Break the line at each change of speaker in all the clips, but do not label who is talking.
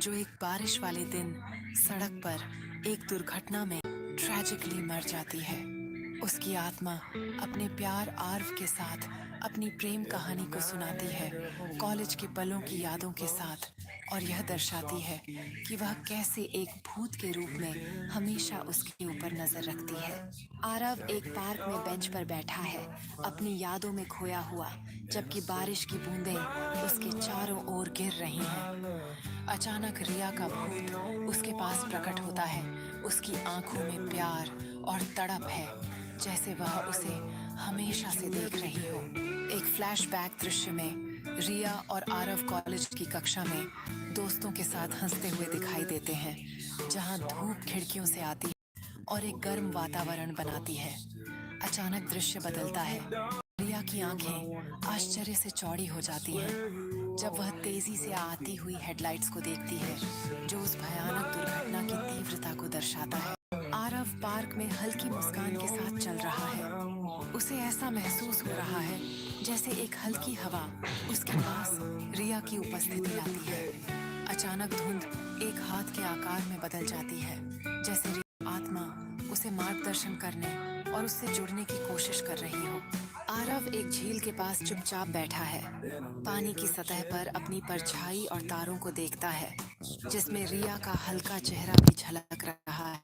जो एक बारिश वाले दिन सड़क पर एक दुर्घटना में ट्रेजिकली मर जाती है। उसकी आत्मा अपने प्यार आर्व के साथ अपनी प्रेम कहानी को सुनाती है, कॉलेज के पलों की यादों के साथ, और यह दर्शाती है कि वह कैसे एक भूत के रूप में हमेशा उसके ऊपर नजर रखती है। आरव एक पार्क में बेंच पर बैठा है, अपनी यादों में खोया हुआ, जबकि बारिश की बूंदें उसके चारों ओर गिर रही हैं। अचानक रिया का भूत उसके पास प्रकट होता है। उसकी आंखों में प्यार और तड़प है, जैसे वह उसे हमेशा से देख रही हो। एक फ्लैशबैक दृश्य में रिया और आरव कॉलेज की कक्षा में दोस्तों के साथ हंसते हुए दिखाई देते हैं, जहां धूप खिड़कियों से आती है और एक गर्म वातावरण बनाती है। अचानक दृश्य बदलता है। रिया की आंखें आश्चर्य से चौड़ी हो जाती हैं जब वह तेजी से आती हुई हेडलाइट्स को देखती है, जो उस भयानक दुर्घटना की तीव्रता को दर्शाता है। आरव पार्क में हल्की मुस्कान के साथ चल रहा है। उसे ऐसा महसूस हो रहा है जैसे एक हल्की हवा उसके पास रिया की उपस्थिति लाती है। अचानक धुंध एक हाथ के आकार में बदल जाती है, जैसे रिया आत्मा उसे मार्गदर्शन करने और उससे जुड़ने की कोशिश कर रही हो। आरव एक झील के पास चुपचाप बैठा है, पानी की सतह पर अपनी परछाई और तारों को देखता है, जिसमें रिया का हल्का चेहरा भी झलक रहा है।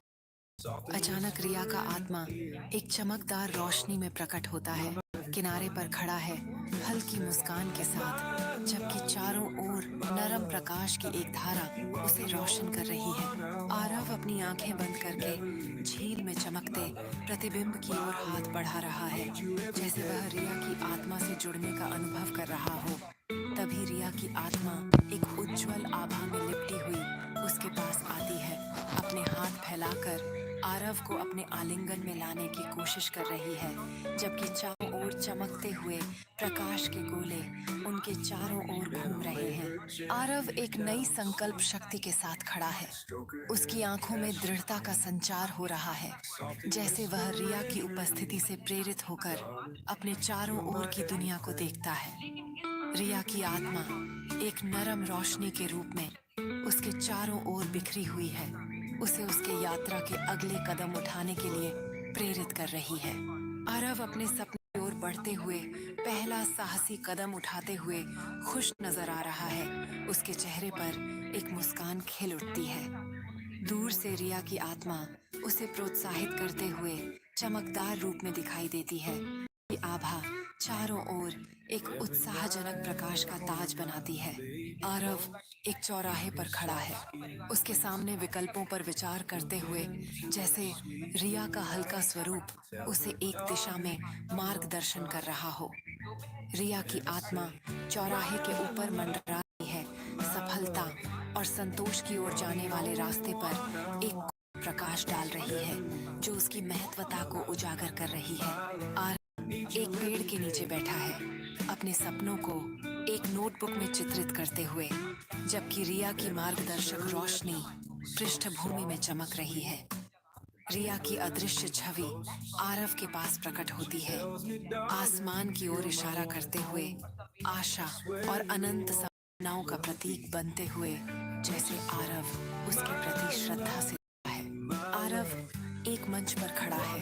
अचानक रिया का आत्मा एक चमकदार रोशनी में प्रकट होता है। किनारे पर खड़ा है, हल्की मुस्कान के साथ, जबकि चारों ओर नरम प्रकाश की एक धारा उसे रोशन कर रही है। आरव अपनी आंखें बंद करके झील में चमकते प्रतिबिंब की ओर हाथ बढ़ा रहा है, जैसे वह रिया की आत्मा से जुड़ने का अनुभव कर रहा हो। तभी रिया की आत्मा एक उज्जवल आभा में लिपटी हुई उसके पास आती है, अपने हाथ फैलाकर आरव को अपने आलिंगन में लाने की कोशिश कर रही है, जबकि चारों ओर चमकते हुए प्रकाश के गोले उनके चारों ओर घूम रहे हैं। आरव एक नई संकल्प शक्ति के साथ खड़ा है। उसकी आंखों में दृढ़ता का संचार हो रहा है, जैसे वह रिया की उपस्थिति से प्रेरित होकर अपने चारों ओर की दुनिया को देखता है। रिया की आत्मा एक नरम रोशनी के रूप में उसके चारों ओर बिखरी हुई है, उसे उसके यात्रा के अगले कदम उठाने के लिए प्रेरित कर रही है। आरव अपने सपने की ओर बढ़ते हुए पहला साहसी कदम उठाते हुए खुश नजर आ रहा है। उसके चेहरे पर एक मुस्कान खिल उठती है। दूर से रिया की आत्मा उसे प्रोत्साहित करते हुए चमकदार रूप में दिखाई देती है। ये आभा चारों ओर एक उत्साहजनक प्रकाश का ताज बनाती है। आरव एक चौराहे पर खड़ा है, उसके सामने विकल्पों पर विचार करते हुए, जैसे रिया का हल्का स्वरूप उसे एक दिशा में मार्गदर्शन कर रहा हो। रिया की आत्मा चौराहे के ऊपर मंडरा रही है, सफलता और संतोष की ओर जाने वाले रास्ते पर एक प्रकाश डाल रही है, जो उसकी महत्वता को उजागर कर रही है। एक पेड़ के नीचे बैठा है, अपने सपनों को एक नोटबुक में चित्रित करते हुए, जबकि रिया की मार्गदर्शक रोशनी पृष्ठभूमि में चमक रही है। रिया की अदृश्य छवि आरव के पास प्रकट होती है, आसमान की ओर इशारा करते हुए, आशा और अनंत सपनाओं का प्रतीक बनते हुए, जैसे आरव उसके प्रति श्रद्धा से है। आरव एक मंच पर खड़ा है,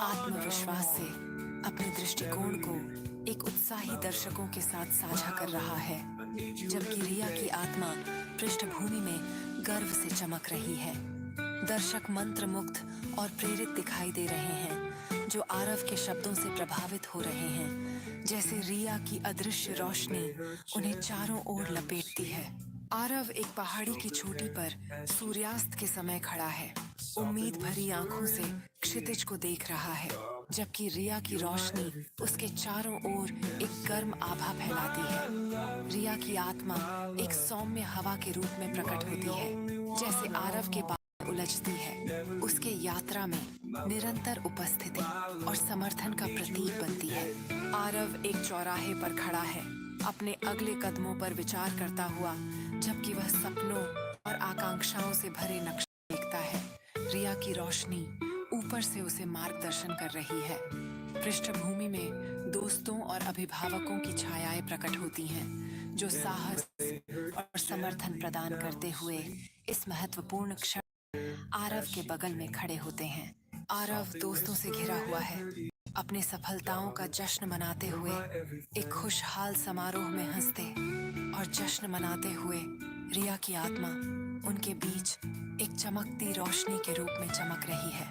आत्मविश्वास से अपने दृष्टिकोण को एक उत्साही दर्शकों के साथ साझा कर रहा है, जबकि रिया की आत्मा पृष्ठभूमि में गर्व से चमक रही है। दर्शक मंत्रमुग्ध और प्रेरित दिखाई दे रहे हैं, जो आरव के शब्दों से प्रभावित हो रहे हैं, जैसे रिया की अदृश्य रोशनी उन्हें चारों ओर लपेटती है। आरव एक पहाड़ी की चोटी पर सूर्यास्त के समय खड़ा है, उम्मीद भरी आंखों से क्षितिज को देख रहा है, जबकि रिया की रोशनी उसके चारों ओर एक गर्म आभा फैलाती है। रिया की आत्मा एक सौम्य हवा के रूप में प्रकट होती है, जैसे आरव के बाल उलझती है, उसके यात्रा में निरंतर उपस्थिति और समर्थन का प्रतीक बनती है। आरव एक चौराहे पर खड़ा है, अपने अगले कदमों पर विचार करता हुआ, जबकि वह सपनों और आकांक्षाओं से भरे नक्शे देखता है। रिया की रोशनी ऊपर से उसे मार्गदर्शन कर रही है। पृष्ठभूमि में दोस्तों और अभिभावकों की छायाएं प्रकट होती हैं, जो साहस और समर्थन प्रदान करते हुए इस महत्वपूर्ण क्षण आरव के बगल में खड़े होते हैं। आरव दोस्तों से घिरा हुआ है, अपनी सफलताओं का जश्न मनाते हुए एक खुशहाल समारोह में हंसते और जश्न मनाते हुए रिया की आत्मा उनके बीच एक चमकती रोशनी के रूप में चमक रही है।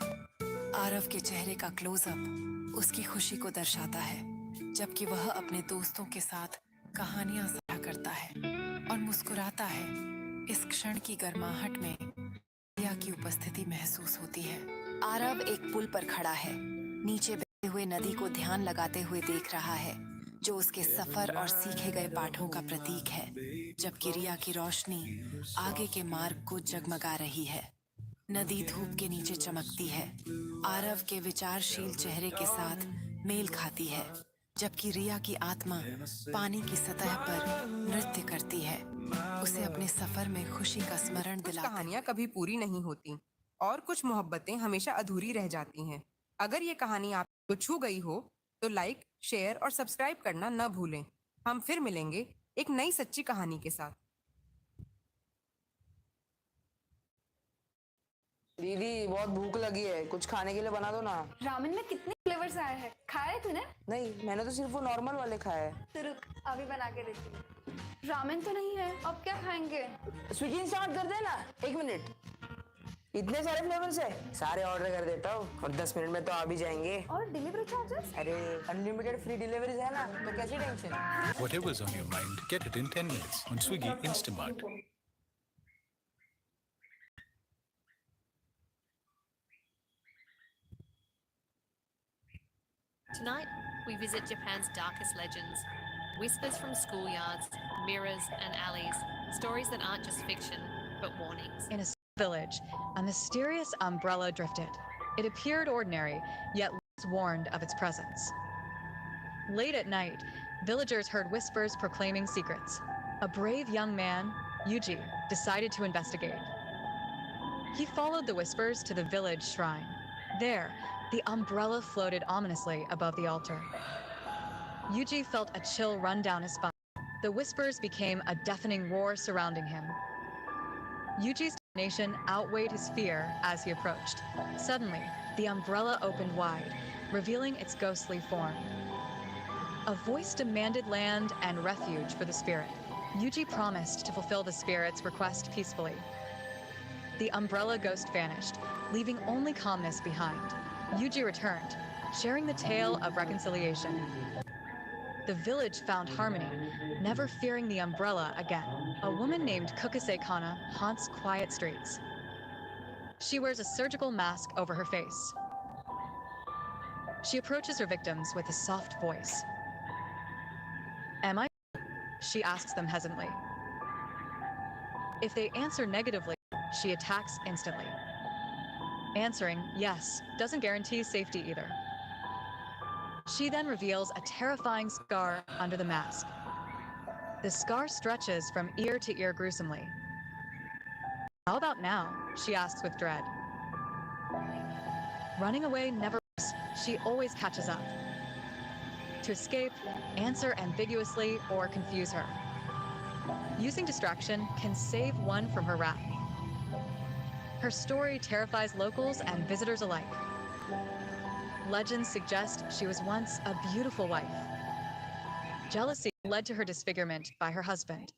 आरव के चेहरे का क्लोजअप उसकी खुशी को दर्शाता है, जबकि वह अपने दोस्तों के साथ कहानियां साझा करता है और मुस्कुराता है। इस क्षण की गर्माहट में रिया की उपस्थिति महसूस होती है। आरव एक पुल पर खड़ा है, नीचे बहते हुए नदी को ध्यान लगाते हुए देख रहा है, जो उसके सफर और सीखे गए पाठों का प्रतीक है, जबकि रिया की रोशनी आगे के मार्ग को जगमगा रही है। नदी धूप के नीचे चमकती है, आरव के विचारशील चेहरे के साथ मेल खाती है, जबकि रिया की आत्मा पानी की सतह पर नृत्य करती है, उसे अपने सफर में खुशी का स्मरण
कुछ
दिलाते।
कहानियां कभी पूरी नहीं होती और कुछ मोहब्बतें हमेशा अधूरी रह जाती हैं। अगर ये कहानी आपको छू गई हो तो लाइक, शेयर और सब्सक्राइब करना न भूलें। हम फिर मिलेंगे एक नई सच्ची कहानी के साथ।
दीदी बहुत भूख लगी है, कुछ खाने के लिए बना दो ना।
रामेन में कितने फ्लेवर्स आए हैं, खाए तूने?
नहीं, मैंने तो सिर्फ वो नॉर्मल वाले खाए हैं।
तो रुक, अभी बना के देती हूँ। रामेन तो नहीं है, अब क्या खाएंगे?
स्विगी स्टार्ट कर दे ना, 1 मिनट। इतने सारे फ्लेवर्स है, सारे ऑर्डर कर देता हूँ और 10 मिनट में तो आ भी जाएंगे।
और डिलीवरी चार्जेस?
अरे अनलिमिटेड फ्री डिलीवरीज है ना, तो कैसी tension.
Whatever's on your mind, get it in 10 minutes on Swiggy Instamart.
Tonight, we visit Japan's darkest legends. Whispers from schoolyards, mirrors, and alleys. Stories that aren't just fiction, but warnings.
In a village, a mysterious umbrella drifted. It appeared ordinary, yet was warned of its presence. Late at night, villagers heard whispers proclaiming secrets. A brave young man, Yuji, decided to investigate. He followed the whispers to the village shrine. There, the umbrella floated ominously above the altar. Yuji felt a chill run down his spine. The whispers became a deafening roar surrounding him. Yuji's determination outweighed his fear as he approached. Suddenly, the umbrella opened wide, revealing its ghostly form. A voice demanded land and refuge for the spirit. Yuji promised to fulfill the spirit's request peacefully. The umbrella ghost vanished, leaving only calmness behind. Yuji returned, sharing the tale of reconciliation. The village found harmony, never fearing the umbrella again. A woman named Kukase Kana haunts quiet streets. She wears a surgical mask over her face. She approaches her victims with a soft voice. "Am I?" she asks them hesitantly. If they answer negatively, she attacks instantly. Answering yes doesn't guarantee safety either. She then reveals a terrifying scar under the mask. The scar stretches from ear to ear gruesomely. "How about now?" she asks with dread. Running away never works. She always catches up. To escape, answer ambiguously, or confuse her. Using distraction can save one from her wrath. Her story terrifies locals and visitors alike. Legends suggest she was once a beautiful wife. Jealousy led to her disfigurement by her husband.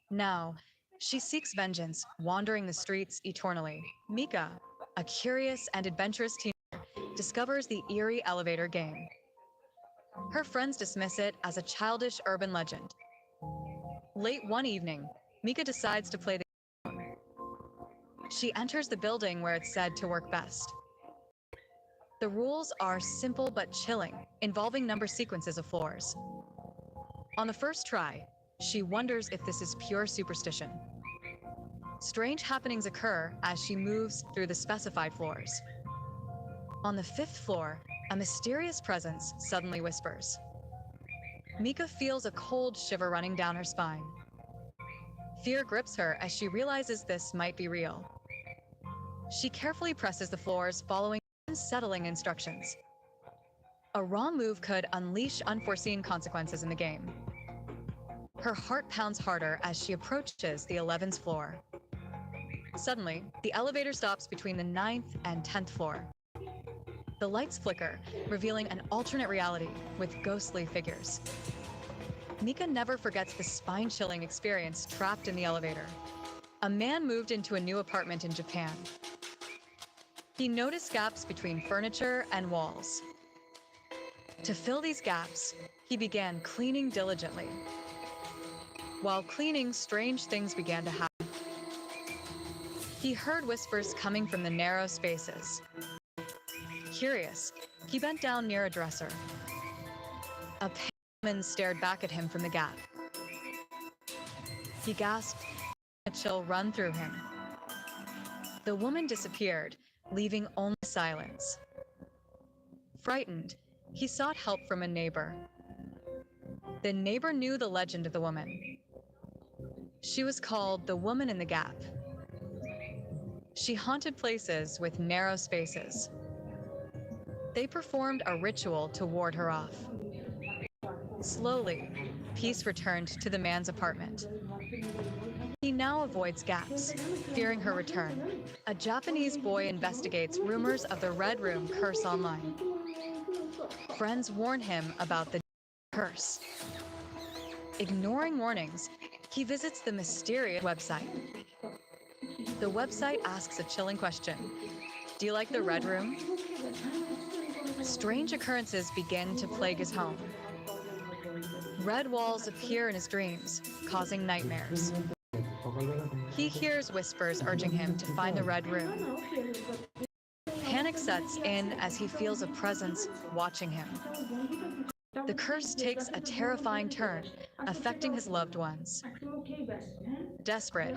Now, she seeks vengeance, wandering the streets eternally. Mika, a curious and adventurous teenager, discovers the eerie elevator game. Her friends dismiss it as a childish urban legend. Late one evening, Mika decides to play the game. She enters the building where it's said to work best. The rules are simple but chilling, involving number sequences of floors. On the first try, she wonders if this is pure superstition. Strange happenings occur as she moves through the specified floors. On the 5th floor, a mysterious presence suddenly whispers. Mika feels a cold shiver running down her spine. Fear grips her as she realizes this might be real. She carefully presses the floors, following unsettling instructions. A wrong move could unleash unforeseen consequences in the game. Her heart pounds harder as she approaches the 11th floor. Suddenly, the elevator stops between the 9th and 10th floor. The lights flicker, revealing an alternate reality with ghostly figures. Mika never forgets the spine-chilling experience trapped in the elevator. A man moved into a new apartment in Japan. He noticed gaps between furniture and walls. To fill these gaps, he began cleaning diligently. While cleaning, strange things began to happen. He heard whispers coming from the narrow spaces. Curious, he bent down near a dresser. A pale woman stared back at him from the gap. He gasped, a chill run through him. The woman disappeared, leaving only silence. Frightened, he sought help from a neighbor. The neighbor knew the legend of the woman. She was called the Woman in the Gap. She haunted places with narrow spaces. They performed a ritual to ward her off. Slowly, peace returned to the man's apartment. He now avoids gaps, fearing her return. A Japanese boy investigates rumors of the Red Room curse online. Friends warn him about the curse. Ignoring warnings, he visits the mysterious website. The website asks a chilling question. Do you like the Red Room? Strange occurrences begin to plague his home. Red walls appear in his dreams, causing nightmares. He hears whispers urging him to find the Red Room. Panic sets in as he feels a presence watching him. The curse takes a terrifying turn, affecting his loved ones. Desperate,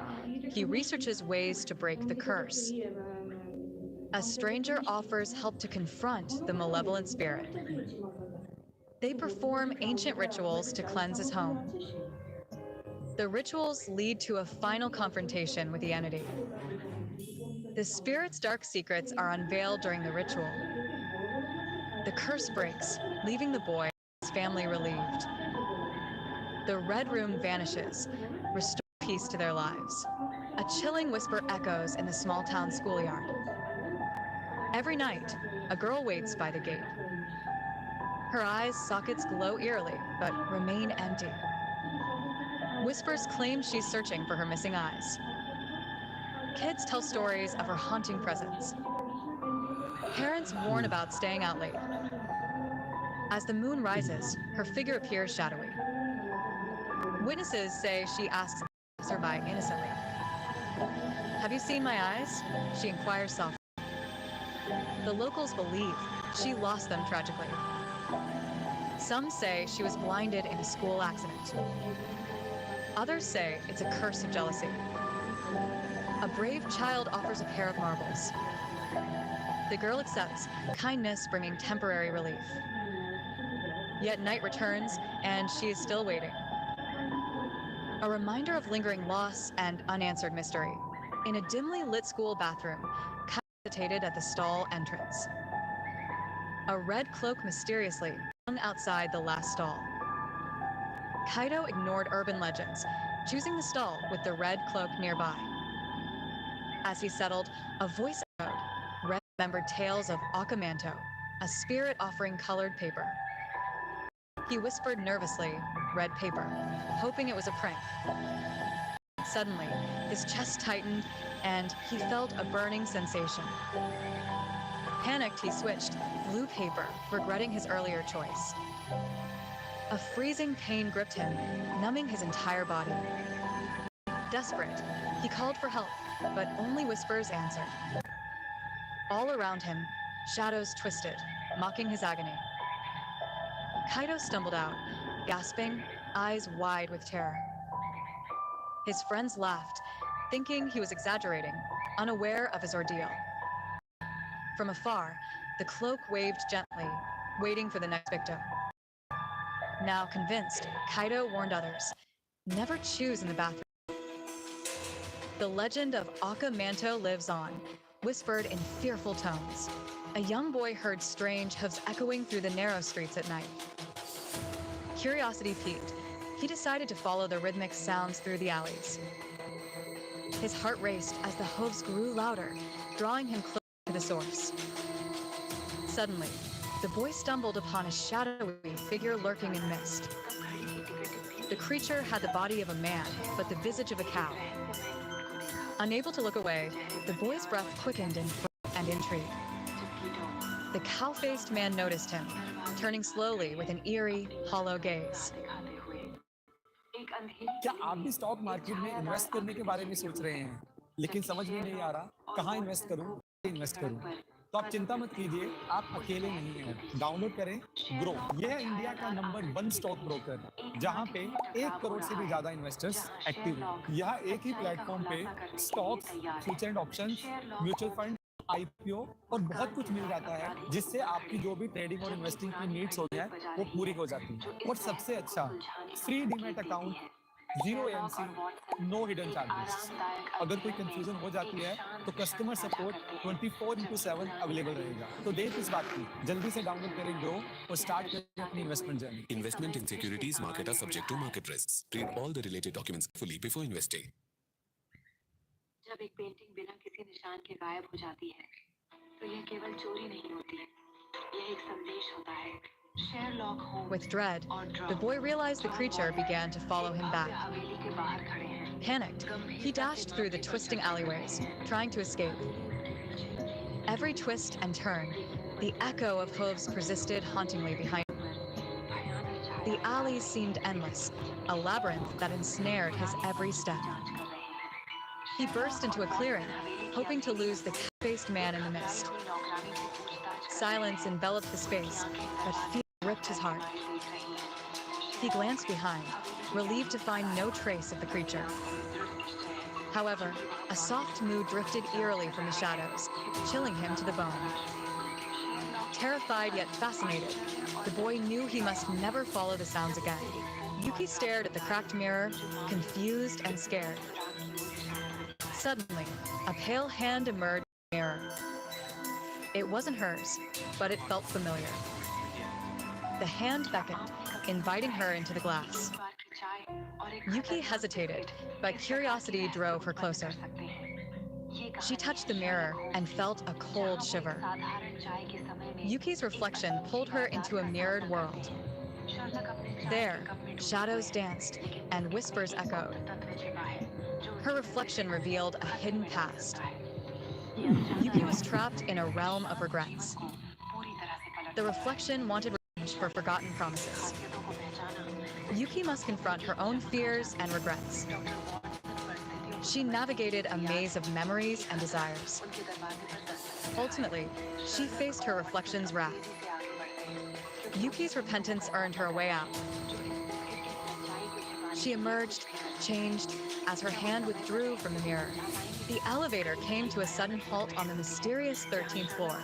he researches ways to break the curse. A stranger offers help to confront the malevolent spirit. They perform ancient rituals to cleanse his home. The rituals lead to a final confrontation with the entity. The spirit's dark secrets are unveiled during the ritual. The curse breaks, leaving the boy and his family relieved. The Red Room vanishes, restoring peace to their lives. A chilling whisper echoes in the small-town schoolyard. Every night, a girl waits by the gate. Her eyes' sockets glow eerily, but remain empty. Whispers claim she's searching for her missing eyes. Kids tell stories of her haunting presence. Parents warn about staying out late. As the moon rises, her figure appears shadowy. Witnesses say she asks passerby innocently. "Have you seen my eyes?" she inquires softly. The locals believe she lost them tragically. Some say she was blinded in a school accident. Others say it's a curse of jealousy. A brave child offers a pair of marbles. The girl accepts, kindness bringing temporary relief. Yet night returns, and she is still waiting. A reminder of lingering loss and unanswered mystery. In a dimly lit school bathroom, Kaido hesitated at the stall entrance. A red cloak mysteriously hung outside the last stall. Kaido ignored urban legends, choosing the stall with the red cloak nearby. As he settled, a voice echoed, remembered tales of Okamanto, a spirit offering colored paper. He whispered nervously, "Red paper," hoping it was a prank. Suddenly, his chest tightened, and he felt a burning sensation. Panicked, he switched, blue paper, regretting his earlier choice. A freezing pain gripped him, numbing his entire body. Desperate, he called for help, but only whispers answered. All around him, shadows twisted, mocking his agony. Kaido stumbled out, gasping, eyes wide with terror. His friends laughed, thinking he was exaggerating, unaware of his ordeal. From afar, the cloak waved gently, waiting for the next victim. Now convinced, Kaido warned others, never choose in the bathroom. The legend of Okamanto lives on, whispered in fearful tones. A young boy heard strange hooves echoing through the narrow streets at night. Curiosity piqued. He decided to follow the rhythmic sounds through the alleys. His heart raced as the hooves grew louder, drawing him closer to the source. Suddenly, the boy stumbled upon a shadowy figure lurking in mist. The creature had the body of a man, but the visage of a cow. Unable to look away, the boy's breath quickened in fright and intrigue. The cow-faced man noticed him, turning slowly with an eerie, hollow gaze.
क्या आप भी stock market में invest करने के बारे में सोच रहे हैं लेकिन समझ में नहीं आ रहा कहाँ इन्वेस्ट करूँ तो आप चिंता मत कीजिए आप अकेले नहीं हैं डाउनलोड करें ग्रो यह है इंडिया का नंबर 1 स्टॉक ब्रोकर जहां पे 1 करोड़ से भी ज्यादा इन्वेस्टर्स एक्टिव हैं यह एक ही प्लेटफॉर्म पे stocks future and options mutual fund IPO और बहुत कुछ मिल जाता है जिससे आपकी जो भी ट्रेडिंग और इन्वेस्टिंग की नीड्स होती हैं वो पूरी हो जाती हैं और सबसे अच्छा free demat account 0 MC no hidden charges अगर कोई कंफ्यूजन हो जाती है तो कस्टमर सपोर्ट 24/7 अवेलेबल रहेगा तो देर किस बात की जल्दी से डाउनलोड करें ग्रो और स्टार्ट करें अपनी investment journey
Investment in securities market are subject to market risks. Read all the related documents fully before investing.
जब एक पेंटिंग बिना किसी निशान के गायब हो जाती है तो यह केवल चोरी नहीं होती यह एक संदेश होता है Sherlock Holmes
With dread, the boy realized the creature began to follow him back.
हवेली के बाहर खड़े हैं
Panicked, he dashed through the twisting alleyways, trying to escape. Every twist and turn, the echo of hooves persisted hauntingly behind him. The alleys seemed endless, a labyrinth that ensnared his every step. He burst into a clearing, hoping to lose the cat-faced man in the mist. Silence enveloped the space, but fear gripped his heart. He glanced behind, relieved to find no trace of the creature. However, a soft mood drifted eerily from the shadows, chilling him to the bone. Terrified yet fascinated, the boy knew he must never follow the sounds again. Yuki stared at the cracked mirror, confused and scared. Suddenly, a pale hand emerged from the mirror. It wasn't hers, but it felt familiar. The hand beckoned, inviting her into the glass. Yuki hesitated, but curiosity drove her closer. She touched the mirror and felt a cold shiver. Yuki's reflection pulled her into a mirrored world. There, shadows danced and whispers echoed. Her reflection revealed a hidden past. Yuki was trapped in a realm of regrets. The reflection wanted revenge for forgotten promises. Yuki must confront her own fears and regrets. She navigated a maze of memories and desires. Ultimately, she faced her reflection's wrath. Yuki's repentance earned her a way out. She emerged, changed, as her hand withdrew from the mirror. The elevator came to a sudden halt on the mysterious 13th floor.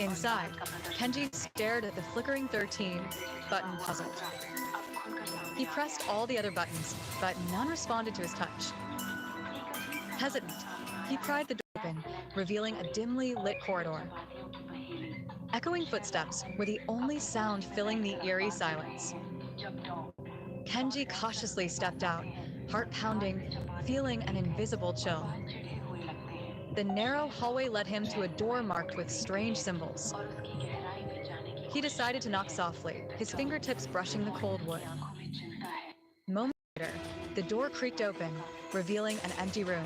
Inside, Kenji stared at the flickering 13 button puzzled. He pressed all the other buttons, but none responded to his touch. Hesitant, he pried the door open, revealing a dimly lit corridor. Echoing footsteps were the only sound filling the eerie silence. Kenji cautiously stepped out, heart pounding, feeling an invisible chill. The narrow hallway led him to a door marked with strange symbols. He decided to knock softly, his fingertips brushing the cold wood. Moments later, the door creaked open, revealing an empty room.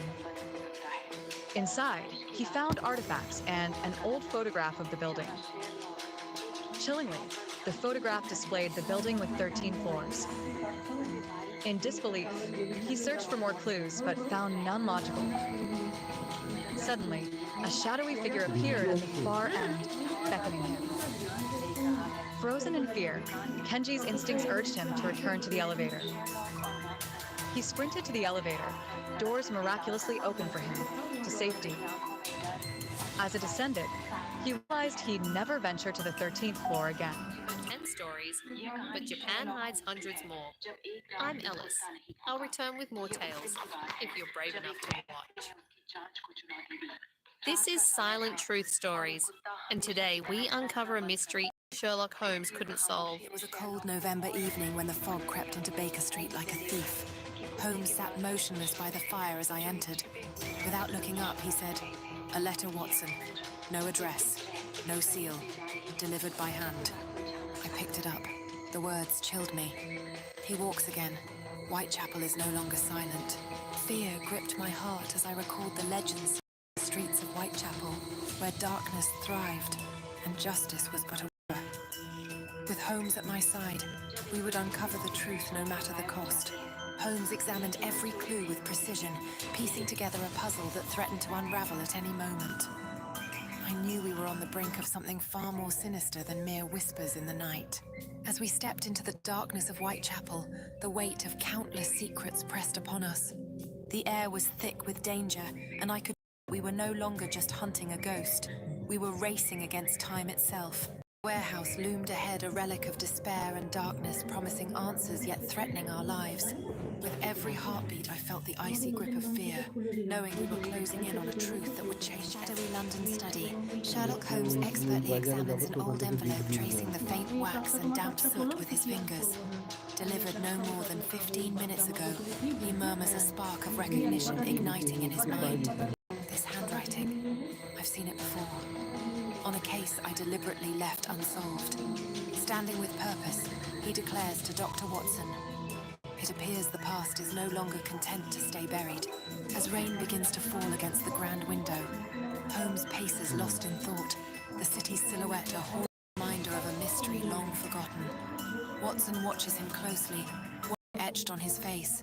Inside, he found artifacts and an old photograph of the building. Chillingly, the photograph displayed the building with 13 floors. In disbelief, he searched for more clues but found none logical. Suddenly, a shadowy figure appeared at the far end, beckoning him. Frozen in fear, Kenji's instincts urged him to return to the elevator. He sprinted to the elevator, doors miraculously opened for him, to safety. As it descended, he realized he'd never venture to the 13th floor again.
10 stories, but Japan hides hundreds more. I'm Ellis. I'll return with more tales, if you're brave enough to watch. This is Silent Truth Stories, and today we uncover a mystery Sherlock Holmes couldn't solve.
It was a cold November evening when the fog crept into Baker Street like a thief. Holmes sat motionless by the fire as I entered. Without looking up, he said, "A letter, Watson. No address, no seal, delivered by hand." I picked it up. The words chilled me. He walks again. Whitechapel is no longer silent. Fear gripped my heart as I recalled the legends of the streets of Whitechapel, where darkness thrived and justice was but a whisper. With Holmes at my side, we would uncover the truth no matter the cost. Holmes examined every clue with precision, piecing together a puzzle that threatened to unravel at any moment. I knew we were on the brink of something far more sinister than mere whispers in the night. As we stepped into the darkness of Whitechapel, the weight of countless secrets pressed upon us. The air was thick with danger, and I could feel we were no longer just hunting a ghost. We were racing against time itself. The warehouse loomed ahead, a relic of despair and darkness, promising answers yet threatening our lives. With every heartbeat, I felt the icy grip of fear, knowing we were closing in on a truth that would change. Shadowy London study. Sherlock Holmes expertly examines an old envelope, tracing the faint wax and damp soot with his fingers. Delivered no more than 15 minutes ago, he murmurs a spark of recognition igniting in his mind. This handwriting, I've seen it before. On a case I deliberately left unsolved. Standing with purpose, he declares to Dr. Watson, "It appears the past is no longer content to stay buried." As rain begins to fall against the grand window, Holmes paces lost in thought, the city's silhouette a haunting reminder of a mystery long forgotten. Watson watches him closely, worry etched on his face,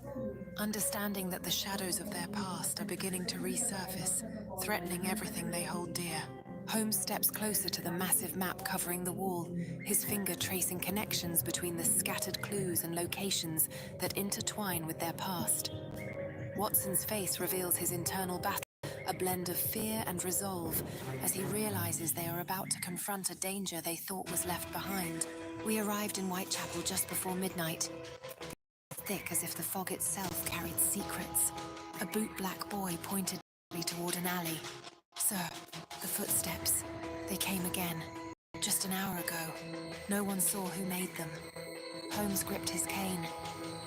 understanding that the shadows of their past are beginning to resurface, threatening everything they hold dear. Holmes steps closer to the massive map covering the wall, his finger tracing connections between the scattered clues and locations that intertwine with their past. Watson's face reveals his internal battle, a blend of fear and resolve, as he realizes they are about to confront a danger they thought was left behind. We arrived in Whitechapel just before midnight, thick as if the fog itself carried secrets. A boot-black boy pointed toward an alley. "Sir, the footsteps. They came again. Just an hour ago. No one saw who made them." Holmes gripped his cane.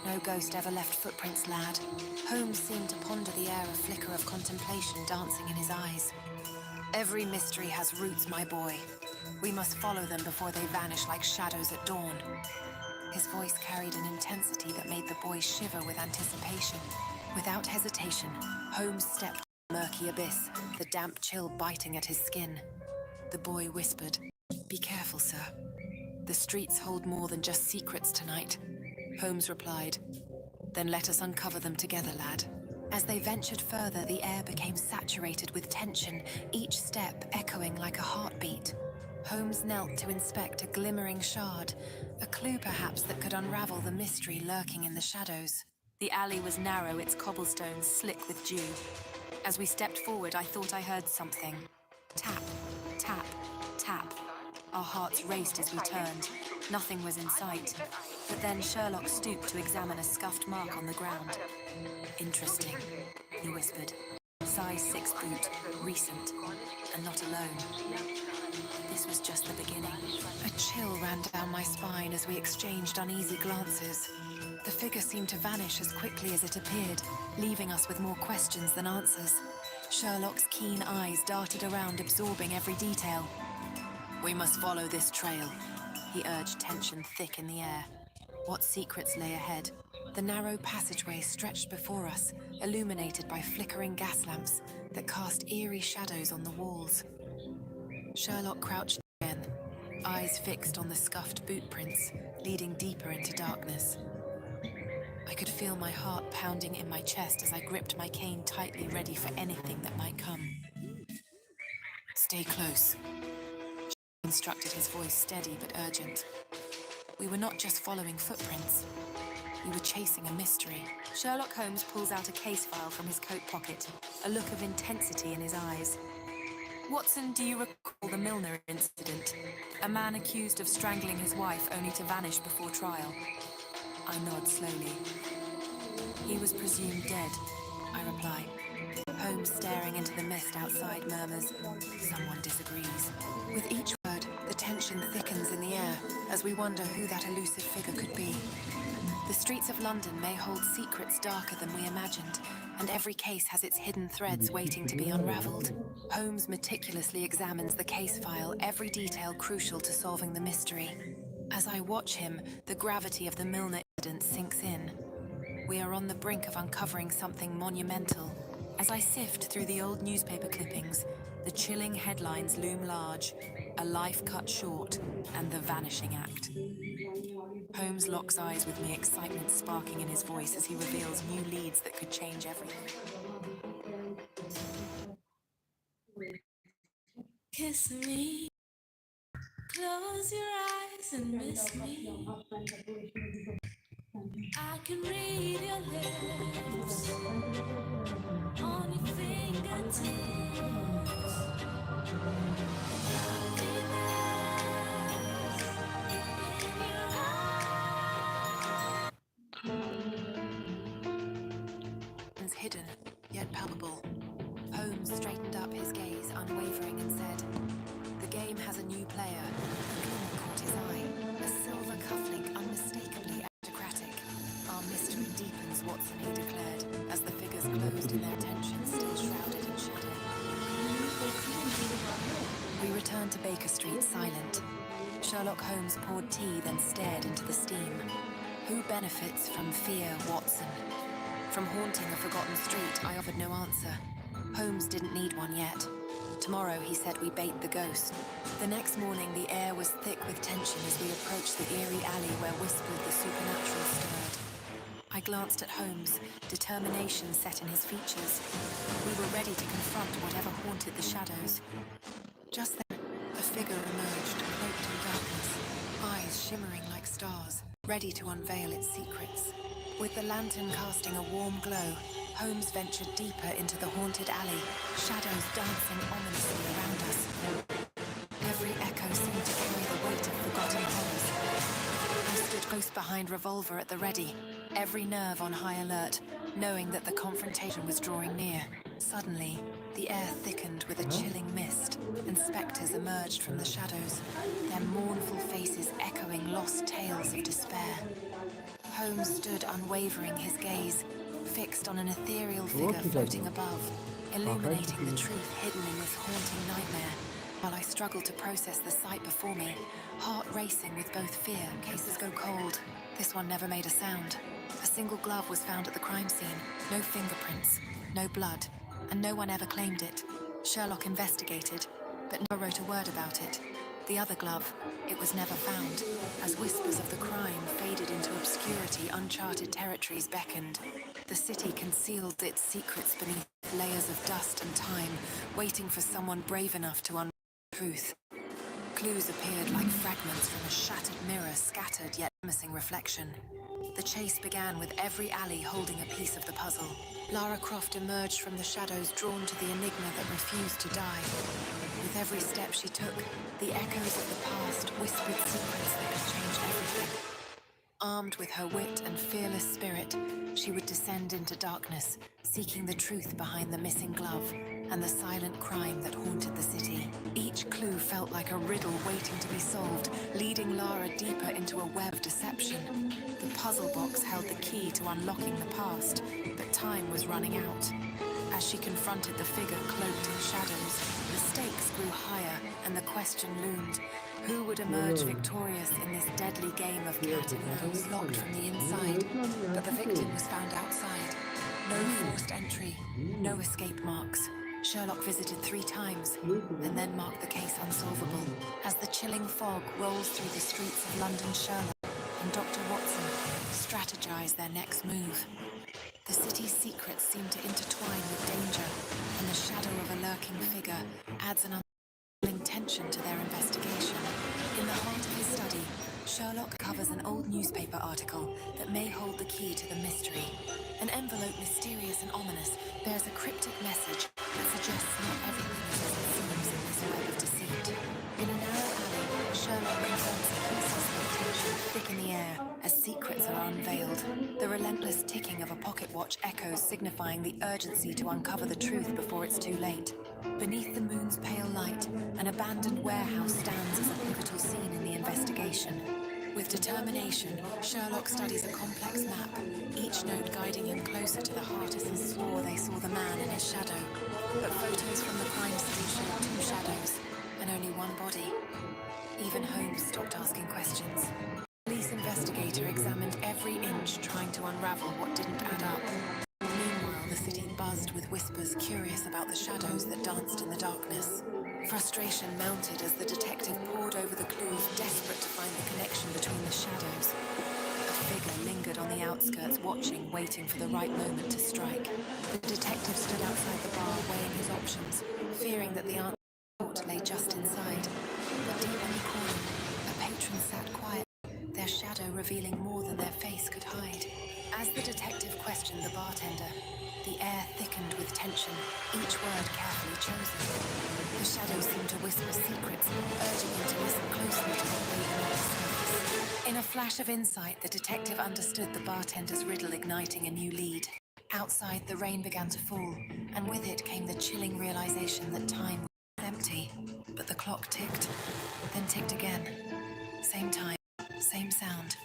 "No ghost ever left footprints, lad." Holmes seemed to ponder the air, a flicker of contemplation dancing in his eyes. "Every mystery has roots, my boy. We must follow them before they vanish like shadows at dawn." His voice carried an intensity that made the boy shiver with anticipation. Without hesitation, Holmes stepped murky abyss, the damp chill biting at his skin. The boy whispered, "Be careful, sir. The streets hold more than just secrets tonight." Holmes replied, "Then let us uncover them together, lad." As they ventured further, the air became saturated with tension, each step echoing like a heartbeat. Holmes knelt to inspect a glimmering shard, a clue perhaps that could unravel the mystery lurking in the shadows. The alley was narrow, its cobblestones slick with dew. As we stepped forward, I thought I heard something. Tap, tap, tap. Our hearts raced as we turned. Nothing was in sight. But then Sherlock stooped to examine a scuffed mark on the ground. "Interesting," he whispered. "Size 6 boot, recent, and not alone." This was just the beginning. A chill ran down my spine as we exchanged uneasy glances. The figure seemed to vanish as quickly as it appeared, leaving us with more questions than answers. Sherlock's keen eyes darted around, absorbing every detail. "We must follow this trail," he urged, tension thick in the air. What secrets lay ahead? The narrow passageway stretched before us, illuminated by flickering gas lamps that cast eerie shadows on the walls. Sherlock crouched again, eyes fixed on the scuffed boot prints, leading deeper into darkness. I could feel my heart pounding in my chest as I gripped my cane tightly, ready for anything that might come. "Stay close," instructed, his voice steady but urgent. We were not just following footprints. We were chasing a mystery. Sherlock Holmes pulls out a case file from his coat pocket, a look of intensity in his eyes. "Watson, do you recall the Milner incident? A man accused of strangling his wife only to vanish before trial." I nod slowly. "He was presumed dead," I reply. Holmes, staring into the mist outside, murmurs, "Someone disagrees." With each word, the tension thickens in the air as we wonder who that elusive figure could be. The streets of London may hold secrets darker than we imagined, and every case has its hidden threads waiting to be unraveled. Holmes meticulously examines the case file, every detail crucial to solving the mystery. As I watch him, the gravity of the Milner incident sinks in. We are on the brink of uncovering something monumental. As I sift through the old newspaper clippings, the chilling headlines loom large: a life cut short and the vanishing act. Holmes locks eyes with me, excitement sparking in his voice as he reveals new leads that could change everything.
Kiss me, close your eyes and miss me. I can read your lips on your fingertips.
Hidden, yet palpable. Holmes straightened up his gaze, unwavering, and said, "The game has a new player." The glimmer caught his eye, a silver cufflink unmistakably aristocratic. Our mystery deepens, Watson, he declared, as the figures closed in their attention, still shrouded in shadow. We returned to Baker Street, silent. Sherlock Holmes poured tea, then stared into the steam. Who benefits from fear, Watson? From haunting a forgotten street, I offered no answer. Holmes didn't need one yet. Tomorrow, he said, we bait the ghost. The next morning, the air was thick with tension as we approached the eerie alley where whispered the supernatural stirred. I glanced at Holmes, determination set in his features. We were ready to confront whatever haunted the shadows. Just then, a figure emerged, cloaked in darkness, eyes shimmering like stars, ready to unveil its secrets. With the lantern casting a warm glow, Holmes ventured deeper into the haunted alley, shadows dancing ominously around us. Every echo seemed to carry the weight of forgotten horrors. I stood close behind, revolver at the ready, every nerve on high alert, knowing that the confrontation was drawing near. Suddenly, the air thickened with a chilling mist, and spectres emerged from the shadows, their mournful faces echoing lost tales of despair. Holmes stood unwavering, his gaze fixed on an ethereal figure floating above, illuminating the truth hidden in this haunting nightmare. While I struggled to process the sight before me, heart racing with both fear and cases go cold. This one never made a sound. A single glove was found at the crime scene, no fingerprints, no blood, and no one ever claimed it. Sherlock investigated, but never wrote a word about it. The other glove, it was never found. As whispers of the crime faded into obscurity, uncharted territories beckoned. The city concealed its secrets beneath layers of dust and time, waiting for someone brave enough to unveil the truth. Clues appeared like fragments from a shattered mirror, scattered yet promising reflection. The chase began with every alley holding a piece of the puzzle. Lara Croft emerged from the shadows, drawn to the enigma that refused to die. With every step she took, the echoes of the past whispered secrets that could change everything. Armed with her wit and fearless spirit, she would descend into darkness, seeking the truth behind the missing glove and the silent crime that haunted the city. Each clue felt like a riddle waiting to be solved, leading Lara deeper into a web of deception. The puzzle box held the key to unlocking the past, but time was running out. As she confronted the figure cloaked in shadows, the stakes grew higher and the question loomed. Who would emerge victorious in this deadly game of cat and mouse, locked from the inside? But the victim was found outside. No forced entry, no escape marks. Sherlock visited 3 times, and then marked the case unsolvable. As the chilling fog rolls through the streets of London, Sherlock and Dr. Watson strategize their next move. The city's secrets seem to intertwine with danger, and the shadow of a lurking figure adds an unsettling tension to their investigation. In the heart of his study, Sherlock covers an old newspaper article that may hold the key to the mystery. An envelope, mysterious and ominous, bears a cryptic message that suggests not everything is as it seems in this web of deceit. In a narrow alley, Sherlock confronts a suspect tension thick in the air as secrets are unveiled. The relentless ticking of a pocket watch echoes, signifying the urgency to uncover the truth before it's too late. Beneath the moon's pale light, an abandoned warehouse stands as a pivotal scene in the investigation. With determination, Sherlock studies a complex map, each note guiding him closer to the heart as he swore they saw the man in his shadow. But photos from the crime scene showed two shadows, and only one body. Even Holmes stopped asking questions. The police investigator examined every inch, trying to unravel what didn't add up. Meanwhile, the city buzzed with whispers curious about the shadows that danced in the darkness. Frustration mounted as the detective pored over the clues, desperate to find the connection between the shadows. A figure lingered on the outskirts, watching, waiting for the right moment to strike. The detective stood outside the bar, weighing his options, fearing that the answer lay just inside. But deep in the corner, a patron sat quiet, their shadow revealing more than their face could hide. As the detective questioned the bartender, the air thickened with tension, each word carefully chosen. The shadows seemed to whisper secrets, urging him to listen closely to what lay beneath the surface. In a flash of insight, the detective understood the bartender's riddle, igniting a new lead. Outside, the rain began to fall, and with it came the chilling realization that time was empty. But the clock ticked, then ticked again. Same time, same sound.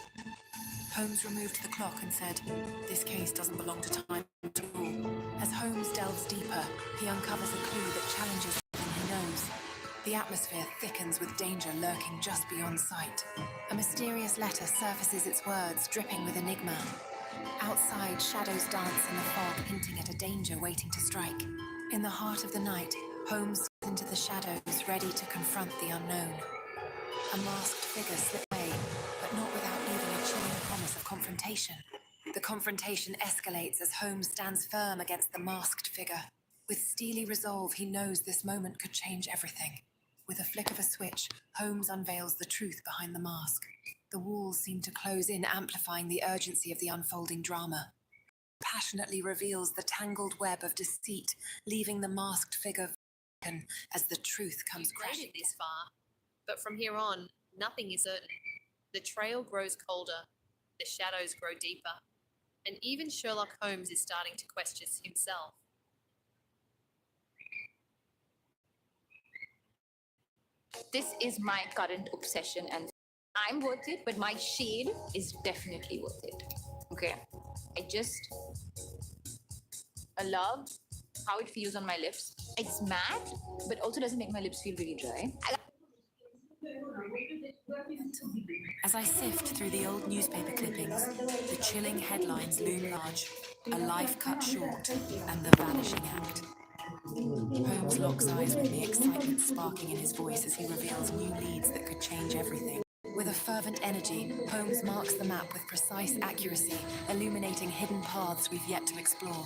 Holmes removed the clock and said, "This case doesn't belong to time at all." As Holmes delves deeper, he uncovers a clue that challenges everything he knows. The atmosphere thickens with danger lurking just beyond sight. A mysterious letter surfaces its words, dripping with enigma. Outside, shadows dance in the fog, hinting at a danger waiting to strike. In the heart of the night, Holmes steps into the shadows, ready to confront the unknown. A masked figure slips away, but not without leaving a chilling promise of confrontation. The confrontation escalates as Holmes stands firm against the masked figure. With steely resolve, he knows this moment could change everything. With a flick of a switch, Holmes unveils the truth behind the mask. The walls seem to close in, amplifying the urgency of the unfolding drama. Passionately reveals the tangled web of deceit, leaving the masked figure vacant as the truth comes crashing.
Made it this far, but from here on, nothing is certain. The trail grows colder, the shadows grow deeper, and even Sherlock Holmes is starting to question himself.
This is my current obsession, and I'm worth it, but my shade is definitely worth it. Okay. I love how it feels on my lips. It's matte, but also doesn't make my lips feel really dry.
As I sift through the old newspaper clippings, the chilling headlines loom large: "A life cut short" and "The Vanishing Act." Holmes locks eyes with me, excitement sparking in his voice as he reveals new leads that could change everything. With a fervent energy, Holmes marks the map with precise accuracy, illuminating hidden paths we've yet to explore.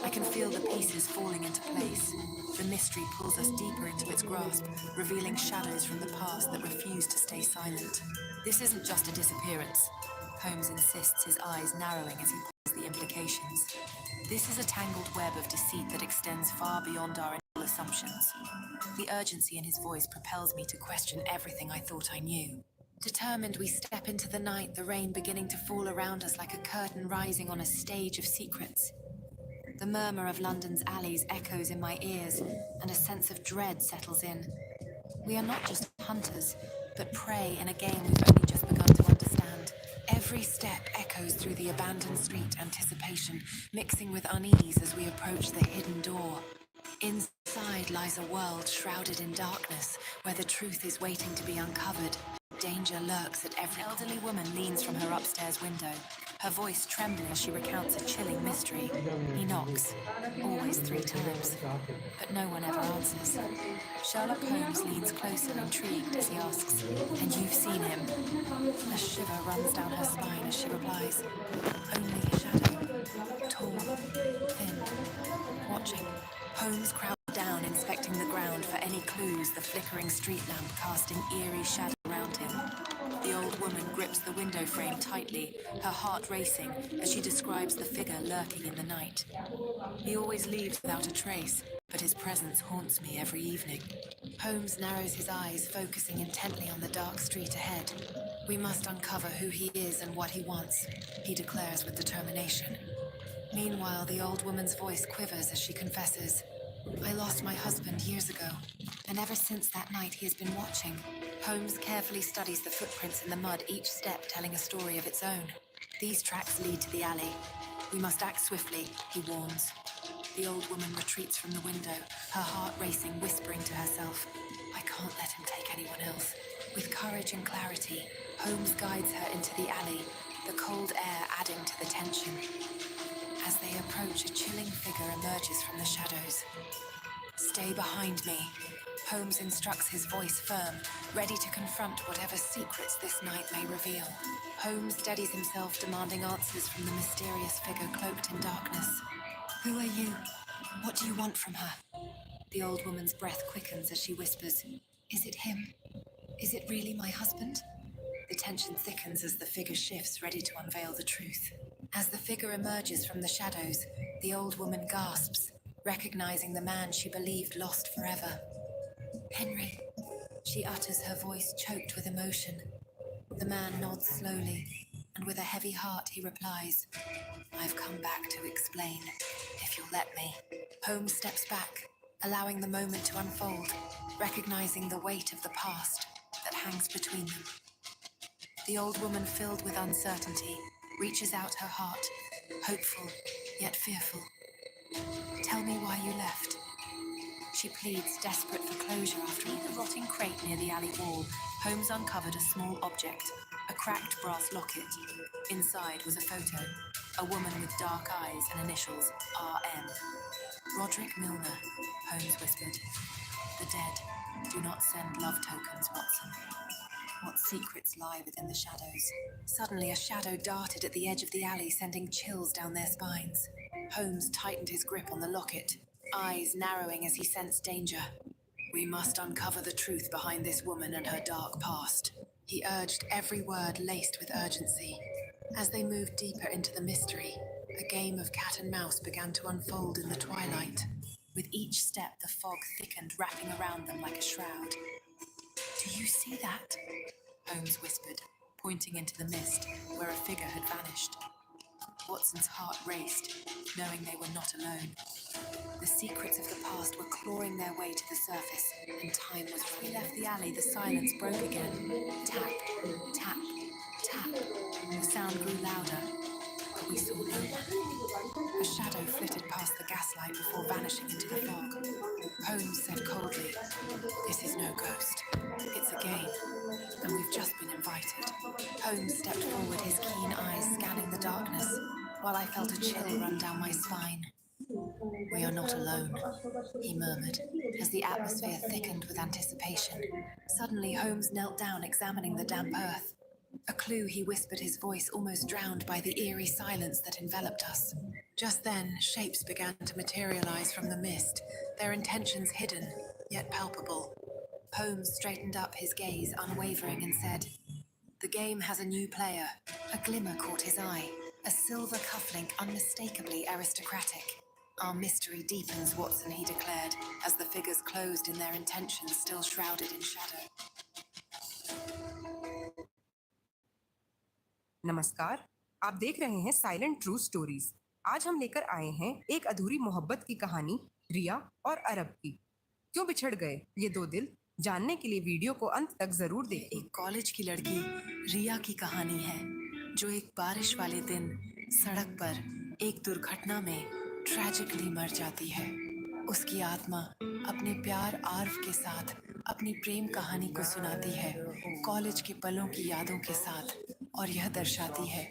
I can feel the pieces falling into place. The mystery pulls us deeper into its grasp, revealing shadows from the past that refuse to stay silent. This isn't just a disappearance, Holmes insists, his eyes narrowing as he pulls the implications. This is a tangled web of deceit that extends far beyond our initial assumptions. The urgency in his voice propels me to question everything I thought I knew. Determined, we step into the night, the rain beginning to fall around us like a curtain rising on a stage of secrets. The murmur of London's alleys echoes in my ears, and a sense of dread settles in. We are not just hunters, but prey in a game we've only just begun to understand. Every step echoes through the abandoned street, anticipation mixing with unease as we approach the hidden door. Inside lies a world shrouded in darkness, where the truth is waiting to be uncovered. Danger lurks at every corner. An elderly woman leans from her upstairs window, her voice trembling as she recounts a chilling mystery. He knocks, always 3 times, but no one ever answers. Sherlock Holmes leans closer, intrigued, as he asks, "And you've seen him?" A shiver runs down her spine as she replies, "Only a shadow, tall, thin, watching." Holmes crouched down, inspecting the ground for any clues, the flickering street lamp casting eerie shadow around him. The old woman grips the window frame tightly, her heart racing as she describes the figure lurking in the night. He always leaves without a trace, but his presence haunts me every evening. Holmes narrows his eyes, focusing intently on the dark street ahead. We must uncover who he is and what he wants, he declares with determination. Meanwhile, the old woman's voice quivers as she confesses, I lost my husband years ago, and ever since that night he has been watching. Holmes carefully studies the footprints in the mud, each step telling a story of its own. These tracks lead to the alley. We must act swiftly, he warns. The old woman retreats from the window, her heart racing, whispering to herself, I can't let him take anyone else. With courage and clarity, Holmes guides her into the alley, the cold air adding to the tension. As they approach, a chilling figure emerges from the shadows. Stay behind me. Holmes instructs, his voice firm, ready to confront whatever secrets this night may reveal. Holmes steadies himself, demanding answers from the mysterious figure cloaked in darkness. Who are you? What do you want from her? The old woman's breath quickens as she whispers, Is it him? Is it really my husband? The tension thickens as the figure shifts, ready to unveil the truth. As the figure emerges from the shadows, the old woman gasps, recognizing the man she believed lost forever. Henry, she utters, her voice choked with emotion. The man nods slowly, and with a heavy heart he replies, I've come back to explain, if you'll let me. Holmes steps back, allowing the moment to unfold, recognizing the weight of the past that hangs between them. The old woman, filled with uncertainty, reaches out her heart, hopeful yet fearful. Tell me why you left. She pleads, desperate for closure after the rotting crate near the alley wall. Holmes uncovered a small object, a cracked brass locket. Inside was a photo, a woman with dark eyes and initials RM. Roderick Milner, Holmes whispered. The dead do not send love tokens, Watson. What secrets lie within the shadows? Suddenly, a shadow darted at the edge of the alley, sending chills down their spines. Holmes tightened his grip on the locket, eyes narrowing as he sensed danger. We must uncover the truth behind this woman and her dark past. He urged, every word laced with urgency. As they moved deeper into the mystery, a game of cat and mouse began to unfold in the twilight. With each step, the fog thickened, wrapping around them like a shroud. Do you see that? Holmes whispered, pointing into the mist, where a figure had vanished. Watson's heart raced, knowing they were not alone. The secrets of the past were clawing their way to the surface, and time was running. We left the alley, the silence broke again. Tap, tap, tap. The sound grew louder, but we saw no one. A shadow flitted past the gaslight before vanishing into the fog. Holmes said coldly, This is no ghost. It's a game, and we've just been invited. Holmes stepped forward, his keen eyes scanning the darkness, while I felt a chill run down my spine. We are not alone, he murmured, as the atmosphere thickened with anticipation. Suddenly, Holmes knelt down, examining the damp earth. A clue, he whispered, his voice almost drowned by the eerie silence that enveloped us. Just then, shapes began to materialize from the mist, their intentions hidden, yet palpable. Holmes straightened up, his gaze unwavering, and said, The game has a new player. A glimmer caught his eye, a silver cufflink unmistakably aristocratic. Our mystery deepens, Watson, he declared, as the figures closed in their intentions, still shrouded in shadow.
नमस्कार, आप देख रहे हैं silent true stories. आज हम लेकर आए हैं एक अधूरी मोहब्बत की कहानी, रिया और अरब की। क्यों बिछड़ गए ये दो दिल? जानने के लिए वीडियो को अंत तक जरूर देखें।
एक कॉलेज की लड़की रिया की कहानी है, जो एक बारिश वाले दिन सड़क पर एक दुर्घटना में ट्रेजिकली मर जाती है। उसकी आत्मा अपने प्यार आर्व के साथ अपनी प्रेम कहानी को सुनाती है, कॉलेज के पलों की यादों के साथ, और यह दर्शाती है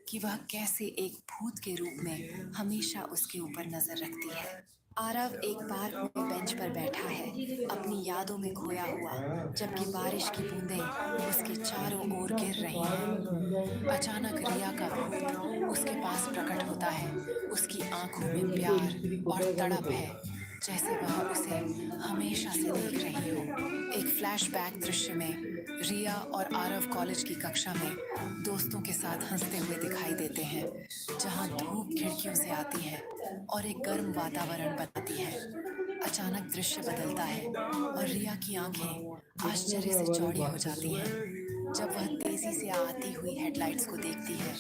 कि वह कैसे एक भूत के रूप में हमेशा उसके ऊपर नजर रखती है। आरव एक पार्क में बेंच पर बैठा है, अपनी यादों में खोया हुआ, जबकि बारिश की बूंदें उसके चारों ओर गिर रही हैं। अचानक रिया का भूत उसके पास प्रकट होता है। उसकी आंखों में प्यार और तड़प है, जैसे वह उसे हमेशा से देख रही हो। एक फ्लैशबैक दृश्य में रिया और आरव कॉलेज की कक्षा में दोस्तों के साथ हंसते हुए दिखाई देते हैं, जहां धूप खिड़कियों से आती है और एक गर्म वातावरण बनाती है। अचानक दृश्य बदलता है और रिया की आंखें आश्चर्य से चौड़ी हो जाती हैं। जब वह तेजी से आती हुई हेडलाइट्स को देखती है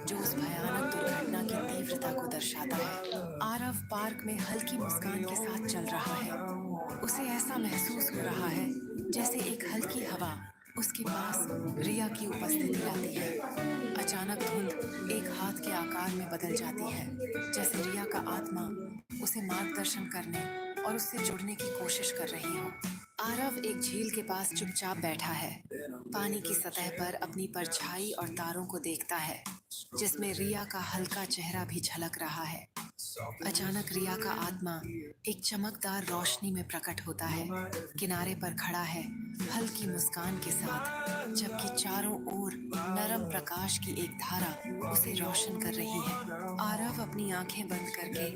जो उस भयानक दुर्घटना की तीव्रता को दर्शाता है। आरव पार्क में हल्की मुस्कान के साथ चल रहा है। उसे ऐसा महसूस हो रहा है जैसे एक हल्की हवा उसके पास रिया की उपस्थिति लाती है। अचानक धुंध एक हाथ के आकार में बदल जाती है, जैसे रिया का आत्मा उसे मार्गदर्शन करने और उससे जुड़ने की कोशिश कर रही हो। आरव एक झील के पास चुपचाप बैठा है, पानी की सतह पर अपनी परछाई और तारों को देखता है, जिसमें रिया का हल्का चेहरा भी झलक रहा है। अचानक रिया का आत्मा एक चमकदार रोशनी में प्रकट होता है। किनारे पर खड़ा है, हल्की मुस्कान के साथ, जबकि चारों ओर नरम प्रकाश की एक धारा उसे रोशन कर रही है। आरव अपनी आंखें बंद करके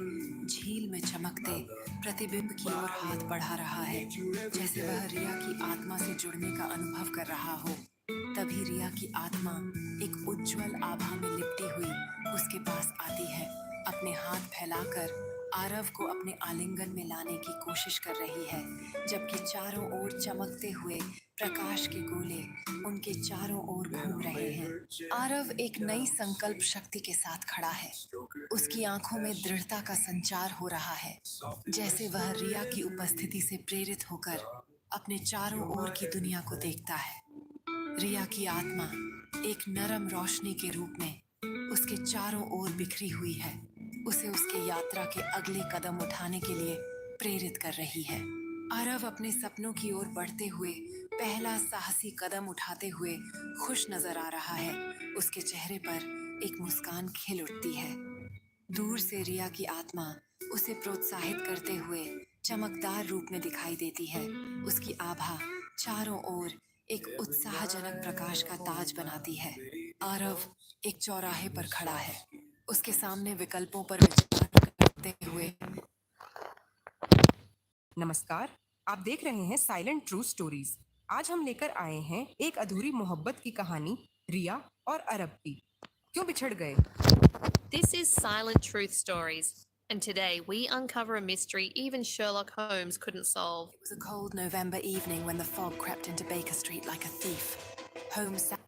झील में चमकते प्रतिबिंब की ओर हाथ बढ़ा रहा है, जैसे वह रिया की आत्मा से जुड़ने का अनुभव कर रहा हो। तभी रिया की आत्मा एक उज्जवल आभा में लिपटी हुई उसके पास आती है, अपने हाथ फैलाकर आरव को अपने आलिंगन में लाने की कोशिश कर रही है, जबकि चारों ओर चमकते हुए प्रकाश के गोले उनके चारों ओर घूम रहे हैं। आरव एक नई संकल्प शक्ति के साथ खड़ा है। उसकी आंखों में दृढ़ता का संचार हो रहा है, जैसे वह रिया की उपस्थिति से प्रेरित होकर अपने चारों ओर की दुनिया को देखता है। रिया की आत्मा एक नरम रोशनी के रूप में उसके चारों ओर बिखरी हुई है, उसे उसके यात्रा के अगले कदम उठाने के लिए प्रेरित कर रही है। आरव अपने सपनों की ओर बढ़ते हुए पहला साहसी कदम उठाते हुए खुश नजर आ रहा है। उसके चेहरे पर एक मुस्कान खिल उठती है। दूर से रिया की आत्मा उसे प्रोत्साहित करते हुए चमकदार रूप में दिखाई देती है। उसकी आभा चारों ओर एक उत्साहजनक प्रकाश का ताज बनाती है। आरव एक चौराहे पर खड़ा है, उसके सामने विकल्पों पर विचार करते हुए।
नमस्कार, आप देख रहे हैं साइलेंट ट्रू स्टोरीज। आज हम लेकर आए हैं एक अधूरी मोहब्बत की कहानी रिया और अरब की। क्यों बिछड़ गए?
This is Silent Truth Stories, and today we uncover a mystery even Sherlock Holmes couldn't solve.
It was a cold November evening when the fog crept into Baker Street like a thief. Holmes sat